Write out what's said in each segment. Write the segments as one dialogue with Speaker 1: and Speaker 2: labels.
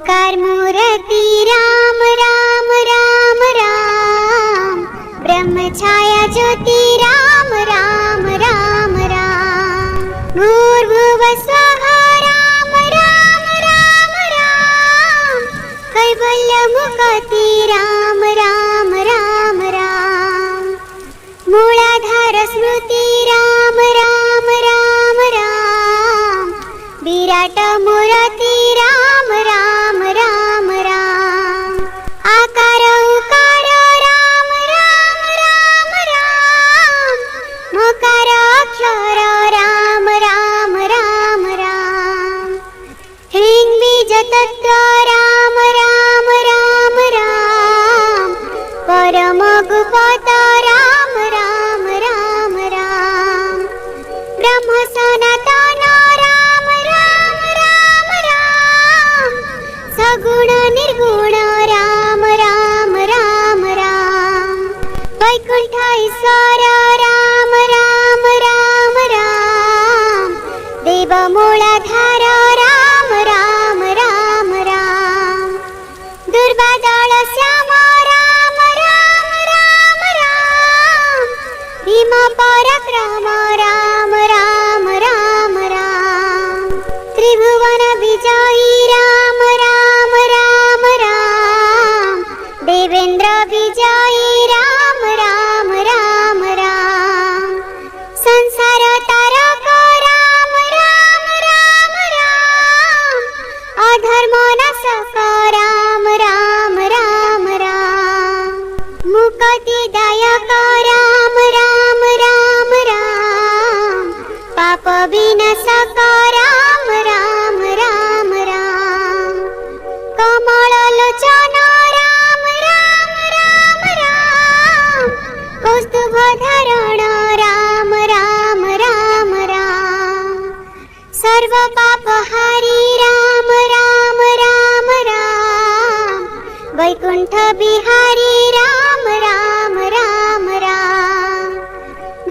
Speaker 1: ओंकार मूर्ति राम राम राम राम, ब्रह्म छाया ज्योति राम राम राम राम, भूर्भुव स्वः राम राम राम राम, कैवल्य मुक्ति राम राम राम राम, मूलाधार स्मृति राम राम राम राम, विराट मूर्ति राम राम राम राम, आकार उकार राम राम राम राम, मकार अक्षर राम राम राम राम, ह्रीं बीज तत्व राम राम राम राम, परम गुप्त राम राम राम राम, ब्रह्म सनातन राम राम राम राम, सगुण निर्गुण राम राम राम राम, वैकुंठ ईश्वर राम राम राम राम, देव मूलाधार राम राम राम राम, दुर्वादळ श्याम राम राम राम राम, भीम पराक्रम राम राम राम राम, त्रिभुवन विजयी राम राम राम राम, देवेंद्र विजयी राम राम राम राम, संसार तारक राम राम राम राम, अधर्म नाशक राम राम राम राम, मुक्तिदायक राम राम राम राम, पाप विनाशक राम राम राम राम, कमल लोचन राम राम राम राम, कौस्तुभ धारण राम राम राम राम, सर्व पापहारी राम राम राम राम, वैकुंठ बिहारी राम राम राम राम,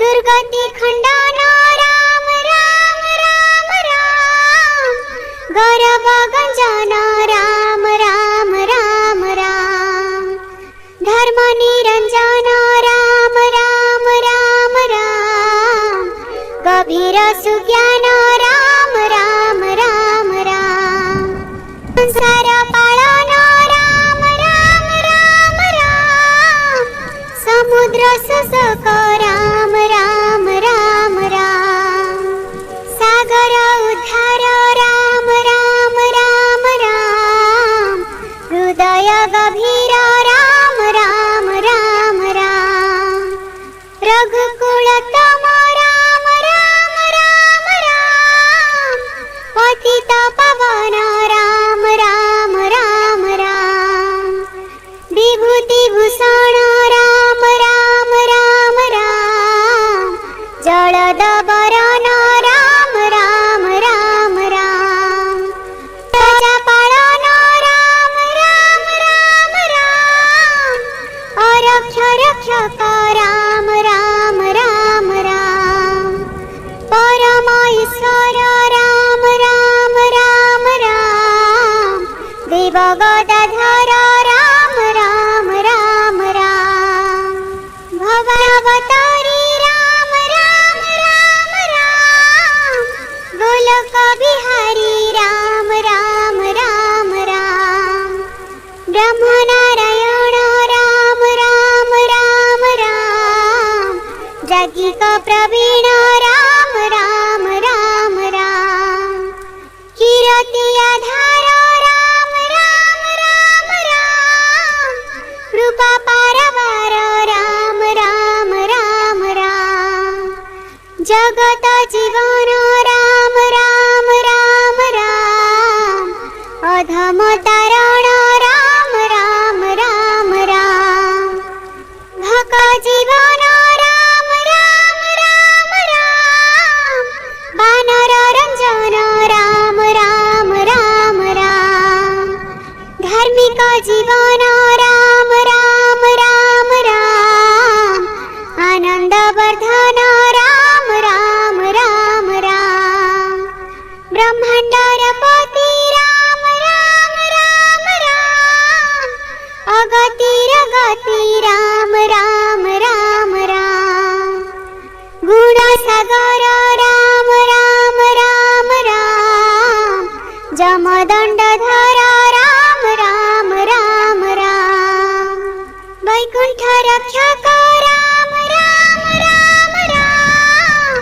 Speaker 1: दुर्गति खंडन राम राम राम राम, गौरव गंजन राम राम राम राम, धर्म निरंजन राम राम राम राम, गभीर सुज्ञान राम राम राम राम, संसार पालन राम राम राम राम, समुद्र सुसुक राम राम राम राम, सागर उद्धार राम राम राम राम, हृदय गभीर राम राम राम राम, रघुकुल तम राम राम राम राम, पतित पावन राम राम राम राम, विभूति भूषण राम राम राम राम, जलद वरण राम राम राम राम, प्रजा पालन राम राम राम राम, अरक्ष रक्षक राम राम राम राम, परम ईश्वर राम राम राम राम, देव गदाधर राम राम राम राम, भवावतारी राम राम राम राम, गोलोक बिहारी राम राम राम राम, ब्रह्म नारायण राम राम राम राम, जगिक प्रवीण राम राम राम राम, कीर्ति आधार राम राम विहारी राम राम राम राम गुणसागर राम राम राम राम जमदण्डधर राम राम राम राम वैकुण्ठ रक्षक राम राम राम राम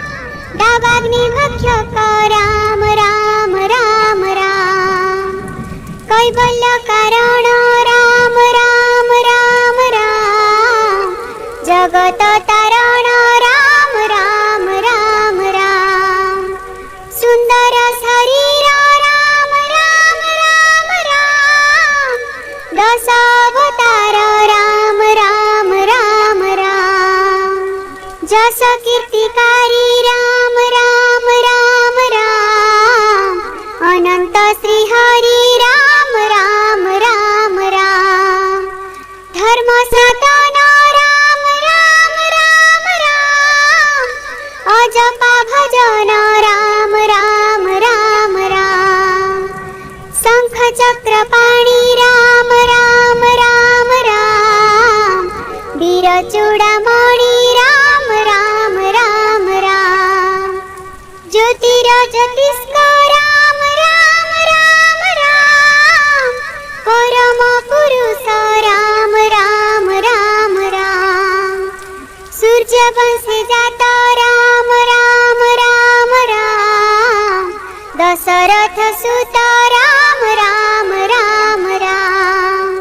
Speaker 1: दावाग्नि भक्षक राम राम राम राम कैवल्य कारण राम राम राम राम जगत तारण राम राम राम राम सुंदर शरीर राम राम राम राम दश अवतार राम राम राम राम जस कीर्तिकारी राम राम राम राम अनंत श्री हरि राम राम राम राम धर्म सतन राम राम राम राम अजपा भजन राम राम राम राम शंख चक्र पाणि राम राम राम राम वीर चूड़ामणि राम राम राम राम ज्योतिराज्योतिष्क राम राम राम राम परम पुरुष राम राम राम राम सूर्य वंशी जात राम राम राम राम दशरथ सुत राम राम राम राम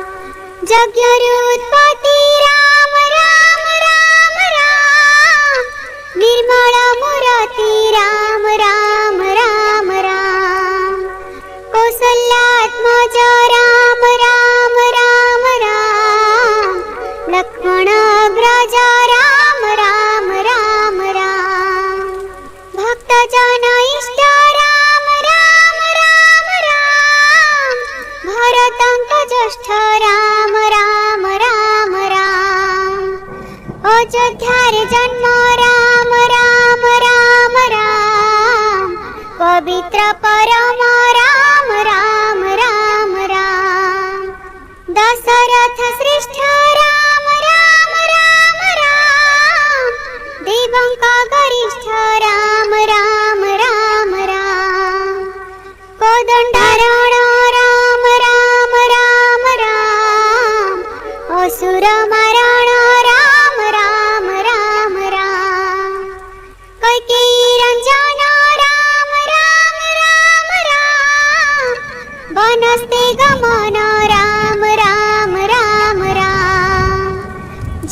Speaker 1: यज्ञ उत्पत्ति राम राम राम राम निर्मल मूर्ति राम राम राम राम कौसल्यात्मज राम राम राम राम लक्ष्मण अग्रज राम राम राम राम भक्त जन इष्ट राम राम राम राम भरतंक ज्येष्ठ राम राम राम राम अयोध्यार जन्म राम राम राम राम पवित्र परम राम राम राम राम दशरथ श्रेष्ठ राम राम राम राम देवंक गरिष्ठ राम राम राम राम कोदंडरण राम राम राम राम असुर मरण राम राम राम राम कैकेयी रंजन राम राम राम राम वनस्ते गमन राम राम राम राम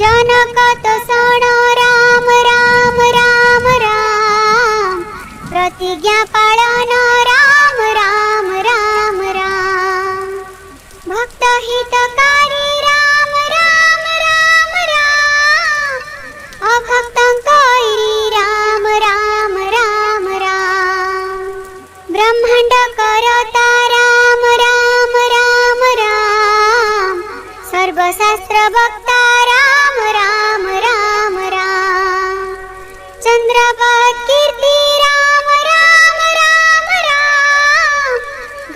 Speaker 1: जनक तोषण राम राम राम राम प्रतिज्ञा पालन राम राम राम राम भक्त हितकारी राम राम राम राम अभक्तंक वैरी राम राम राम राम ब्रह्मांड करता राम राम राम राम सर्वशास्त्र वक्ता राम राम राम राम चंद्रवत कीर्ति राम राम राम राम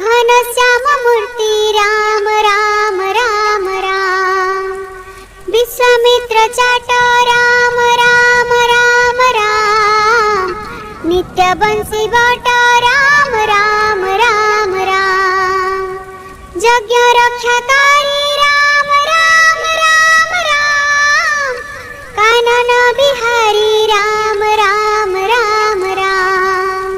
Speaker 1: घनश्याम मूर्ति राम राम राम राम विश्वामित्र चाट राम राम राम राम नित्य बंसी बट राम राम राम राम यज्ञ रक्षाकारी राम राम राम राम कानन बिहारी राम राम राम राम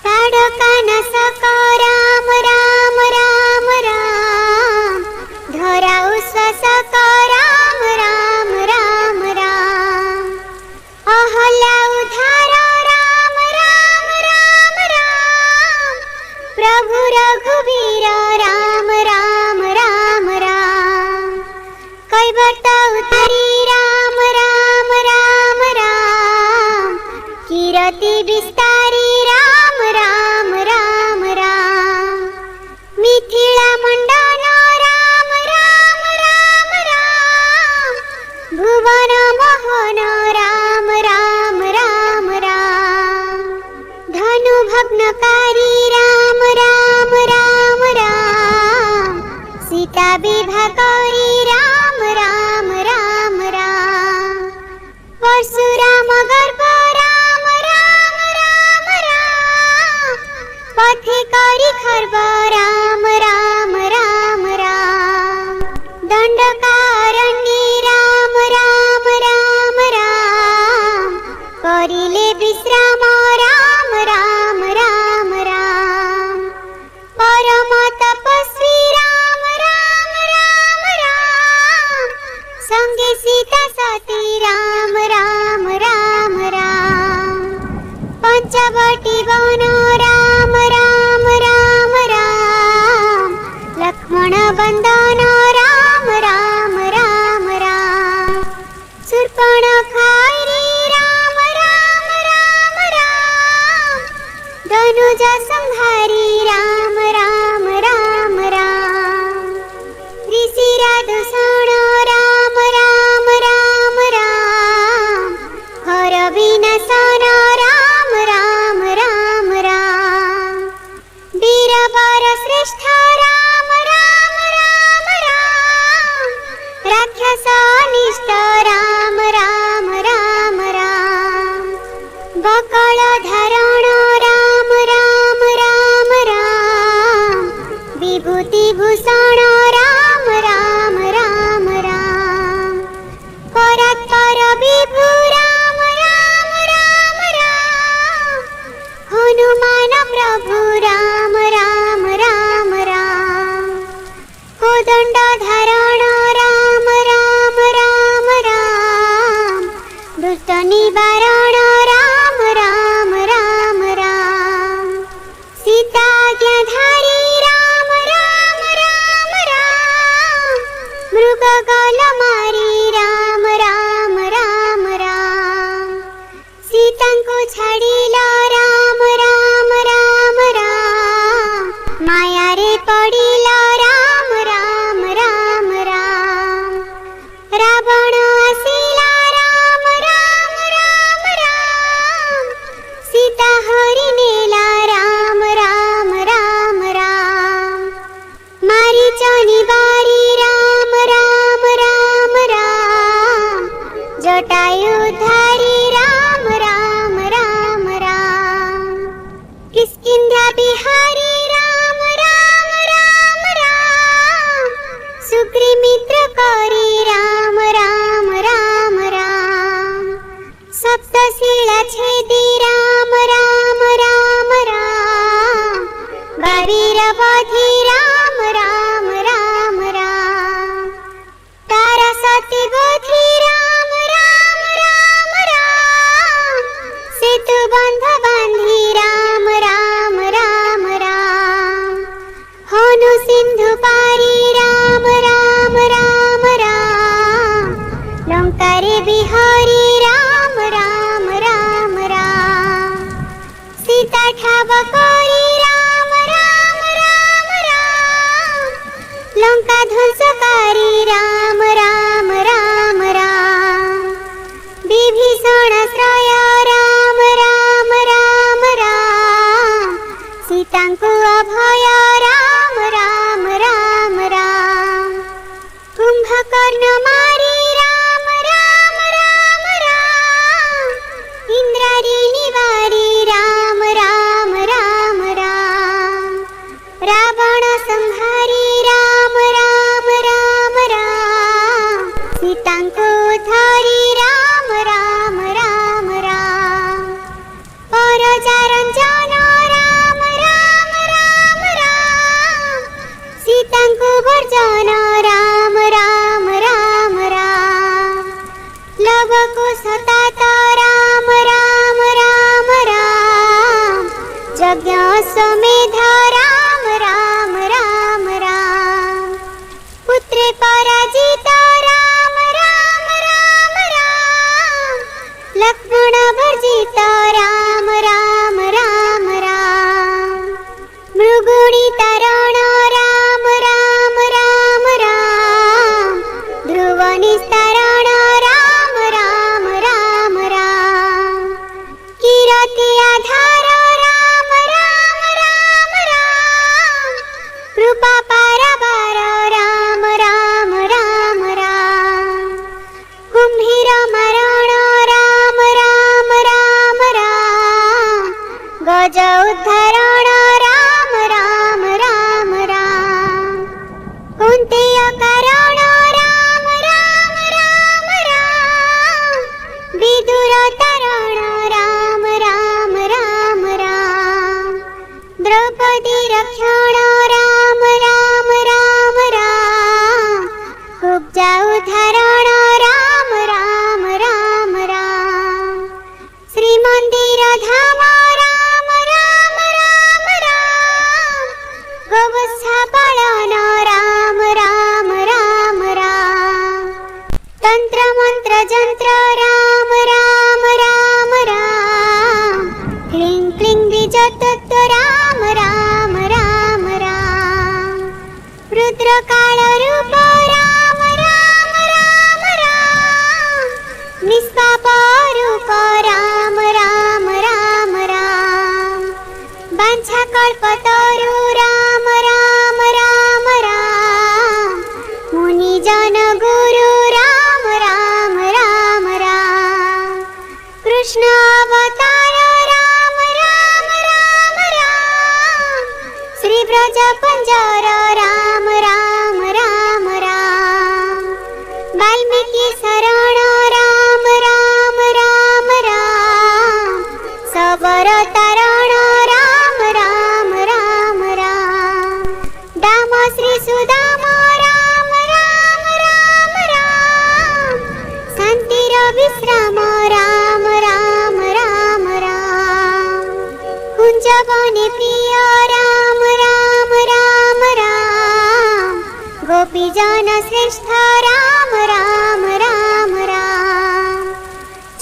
Speaker 1: ताड़कानसक राम राम राम राम धरा उश्वासक राम राम राम राम अहल्या उद्धार राम राम राम राम प्रभु रघुवीर राम राम राम राम कैवर्त उतारी राम राम राम राम कीर्ति विस्तारी राम राम राम राम मिथिला मंडन राम राम राम राम भुवन मोहन राम राम राम राम धनु भग्नकारी राम राम राम राम सीता विवाह करी राम राम राम संगे सीता सती राम राम राम राम पंचवटी वन राम राम राम राम लक्ष्मण बंधन राम राम राम राम शूर्पणखारी राम राम राम राम धनुज संहारी राम राम राम राम ऋषिरा दूषण राम राम राम राम हर विनाशन राम राम राम राम वीरवर श्रेष्ठ राम राम राम राम राक्षस अनिष्ट राम राम राम राम बकल धारण राम राम राम राम विभूति भूषण राम राम राम राम परात्पर विभु राम राम राम राम हनुमान प्रभु राम राम राम राम कोदंड धारण राम राम राम राम दुष्ट निवारण राम राम राम राम सीताज्ञाधारी राम राम राम राम मृग गल मारी राम राम राम राम सीतांको छाड़िला राम राम राम राम माया रे पड़िला राम राम राम राम रावण आसिला राम राम राम राम सीता हरि नेला राम राम राम राम मारीच निवारी राम राम राम राम जटायुधारी राम राम राम राम किष्किंध्या बिहारी राम राम राम राम सुग्रीमित्र करी राम राम राम राम सप्तशिला छेदी राम राम राम राम वीरवधी राम राम राम राम तारा सती गोधी राम राम राम राम सेतु बंध बांधी राम राम राम राम हनु सिंधु पारी राम राम राम राम लंका रे बिहारी राम राम राम राम सीता ठाव करी राम राम राम राम लंका ध्वंसकारी राम राम राम राम विभीषण श्रय राम राम राम राम सीतांको अभय राम राम राम राम कुंभकर्ण मारी राम राम राम राम इंद्रारी निवारी राम राम राम राम रावण संहारी राम राम राम राम सीतांको धारी राम राम राम राम परजारंजन राम राम राम राम सीतांको भर्जन राम राम राम राम लव कुशतात राम राम राम राम यज्ञ समेध राम राम राम राम पुत्रे पराजित राम राम राम तंत्र मंत्र जंत्र राम राम राम राम क्लीं क्लीं बीज तत्व राम राम राम राम रुद्र काल रूप राम राम राम राम निष्पाप रूप राम राम राम राम वांछा कल्पतरु राम राम राम राम मुनि जन गुरु राम राम राम राम कृष्ण अवतार राम राम राम राम श्री ब्रज पंजर राम राम राम राम वाल्मीकि शरण राम राम राम राम सबर तरण राम राम राम राम दाम श्री सुदाम राम राम राम राम शांतिर विश्राम राम राम राम राम कुंज बने प्रिय राम राम राम राम गोपी जन श्रेष्ठ राम राम राम राम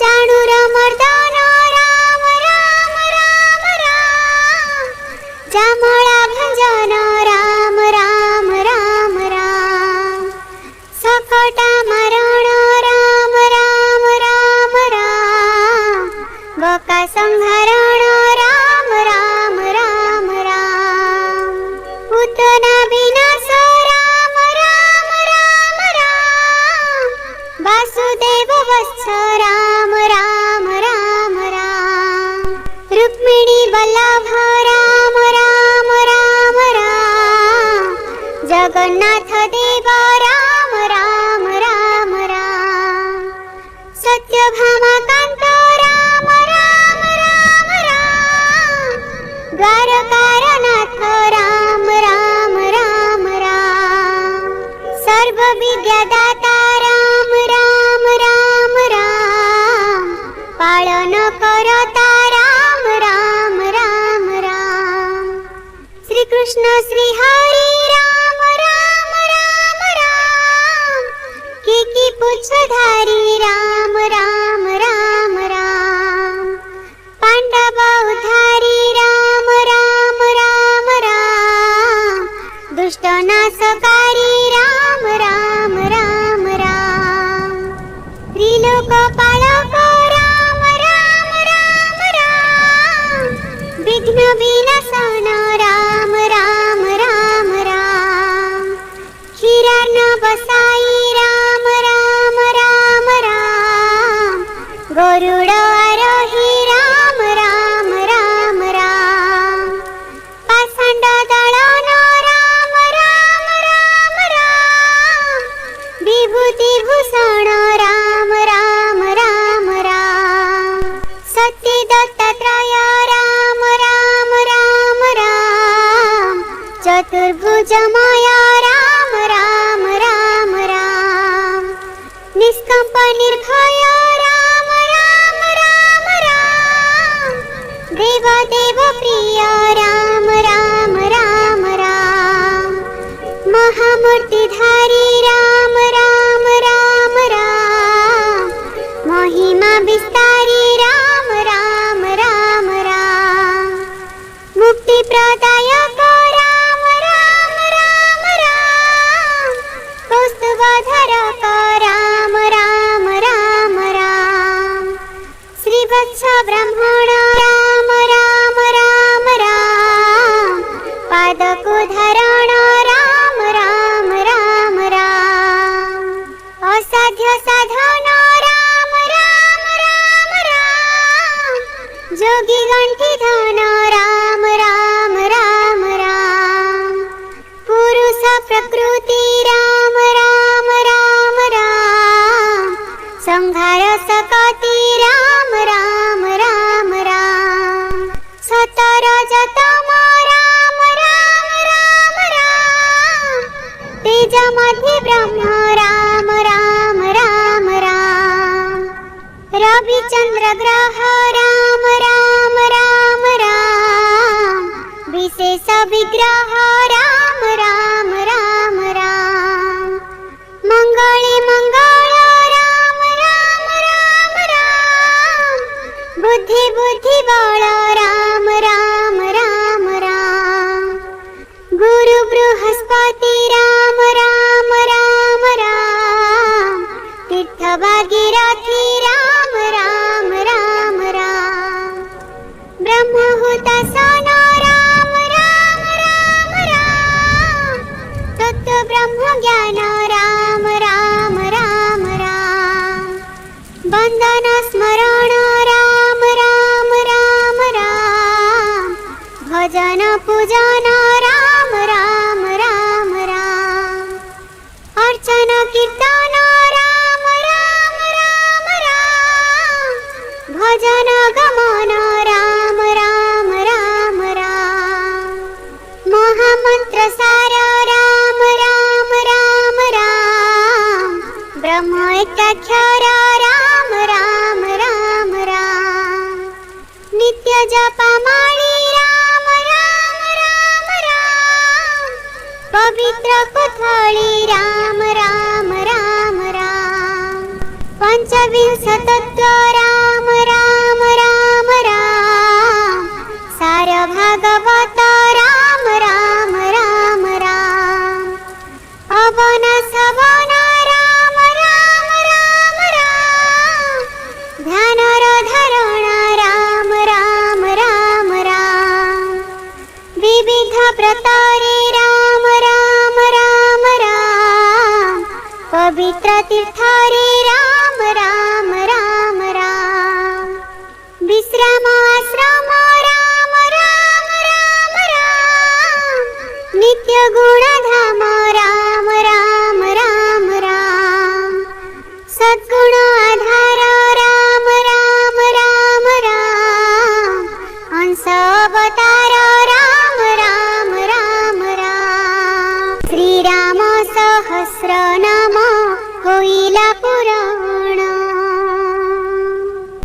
Speaker 1: चाणूर मर्दन राम राम राम राम जामळा भंजन राम राम राम राम सकटा मरण राम राम राम राम बका संहरण राम राम राम राम पूतना विनाश राम राम राम राम वासुदेव वत्स राम राम राम राम रुक्मिणी वल्लभ राम राम राम राम जगन्नाथ देव राम राम राम राम सत्यभामा कांत राम राम राम राम द्वारकारनाथ राम राम राम राम सर्व विद्यादाता राम राम राम राम पालन करता राम राम राम राम श्री कृष्ण श्री हरि राम राम राम राम की पुच्छधारी राम राम राम राम पांडव उद्धारी राम राम राम राम दुष्ट नाशकारी राम राम राम राम त्रिलोक पालक राम राम राम राम विघ्न विनाशन राम राम राम राम क्षीरार्न बसाई राम राम राम राम गरुड आरोही राम राम राम राम पाषांड दळन राम राम राम राम विभूति भूषण राम राम राम राम सत्य दत्तात्रय राम राम राम राम चतुर्भुजमय राम राम राम राम निष्कंप निर्भय राम राम राम राम देव देव प्रिय राम राम राम राम महामूर्तिधारी राम राम राम राम महिमा विस्तारी राम राम राम राम मुक्ति प्रदायक राम राम राम राम कौस्तुभधरक राम राम राम राम श्रीवत्स ब्राह्मण राम राम राम राम पादकोधरण राम राम राम राम असाध्य साधन राम राम राम राम जोगी गंठिधन राम राम राम राम पुरुष प्रकृति राम राम राम राम संहार सकति राम राम राम राम सतर जतम राम राम राम राम तेज मध्य ब्रह्म राम राम राम राम रविचंद्र ग्रह राम राम राम राम विशेष विग्रह राम राम राम राम मंगले मंगल राम भागीरथी राम राम राम राम ब्रह्महूत सोनो राम राम राम राम तत्व ब्रह्म ज्ञान राम राम राम राम बंधन स्मरण राम राम राम राम भजन पूजन राम राम राम राम अर्चन कीर्तन राम राम राम राम भजन गमन राम राम राम राम महामंत्र सार राम राम राम राम ब्रह्म एकाक्षर राम राम राम राम नित्य जपा माळी राम राम राम राम पवित्र कोथळी राम राम राम राम पंचविंश तत्व राम राम राम राम सार भागवत राम राम राम राम अवन सवन राम राम राम राम ध्यान धरण राम राम राम राम विविध प्रतारे राम राम राम राम पवित्र तीर्थरे राम राम राम राम विश्राम आश्रम राम राम राम राम नित्य गुणधाम राम राम राम राम सद्गुण आधार